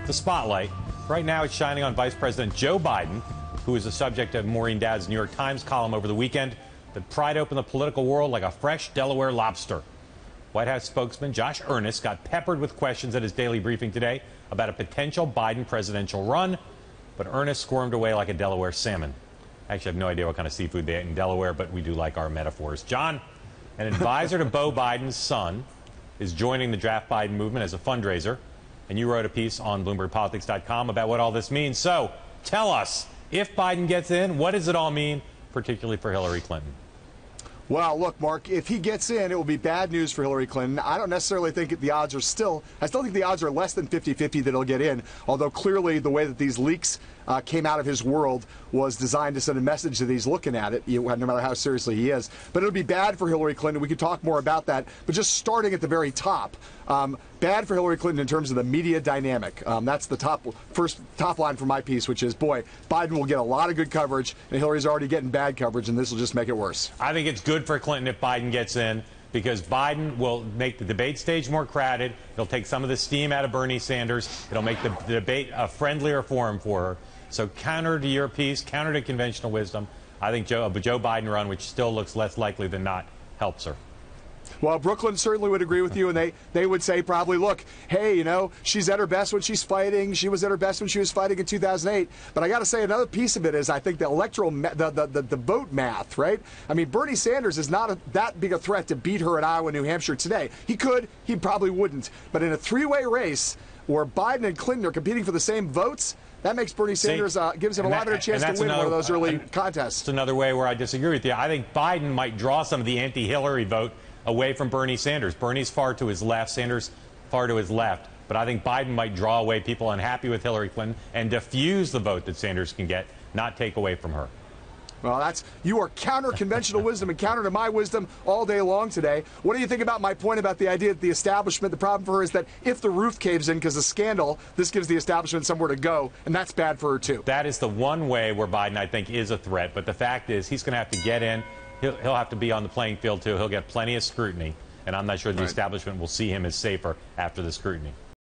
the spotlight. Right now, it's shining on Vice President Joe Biden, who is the subject of Maureen Dowd's New York Times column over the weekend that pried open the political world like a fresh Delaware lobster. White House spokesman Josh Earnest got peppered with questions at his daily briefing today about a potential Biden presidential run, but Earnest squirmed away like a Delaware salmon. Actually, I have no idea what kind of seafood they eat in Delaware, but we do like our metaphors. John, an advisor to Beau Biden's son, is joining the Draft Biden movement as a fundraiser, and you wrote a piece on BloombergPolitics.com about what all this means. So tell us, if Biden gets in, what does it all mean, particularly for Hillary Clinton? Well, look, Mark, if he gets in, it will be bad news for Hillary Clinton. I don't necessarily think the odds are I still think the odds are less than 50-50 that he'll get in, although clearly the way that these leaks came out of his world was designed to send a message that he's looking at it, no matter how seriously he is. But it'll be bad for Hillary Clinton. We could talk more about that. But just starting at the very top, bad for Hillary Clinton in terms of the media dynamic. That's the top line for my piece, which is, boy, Biden will get a lot of good coverage, and Hillary's already getting bad coverage, and this will just make it worse. I think it's good for Clinton if Biden gets in, because Biden will make the debate stage more crowded. It'll take some of the steam out of Bernie Sanders. It'll make the debate a friendlier forum for her. So counter to your piece, counter to conventional wisdom, I think Joe Biden run, which still looks less likely than not, helps her. Well, Brooklyn certainly would agree with you, and they would say probably, look, hey, she's at her best when she's fighting. She was at her best when she was fighting in 2008. But I got to say, another piece of it is I think the electoral, the vote math, right? I mean, Bernie Sanders is not that big a threat to beat her in Iowa, New Hampshire today. He could, he probably wouldn't. But in a three-way race where Biden and Clinton are competing for the same votes, that makes Bernie Sanders, gives him a lot better chance to win one of those early contests. That's another way where I disagree with you. I think Biden might draw some of the anti-Hillary vote away from Bernie Sanders. Bernie's far to his left, Sanders far to his left. But I think Biden might draw away people unhappy with Hillary Clinton and diffuse the vote that Sanders can get, not take away from her. Well, you are counter conventional wisdom and counter to my wisdom all day long today. What do you think about my point about the idea that the establishment, the problem for her is that if the roof caves in because of scandal, this gives the establishment somewhere to go, and that's bad for her too. That is the one way where Biden, I think, is a threat. But the fact is he's going to have to get in. He'll have to be on the playing field too. He'll get plenty of scrutiny, and I'm not sure the establishment will see him as safer after the scrutiny.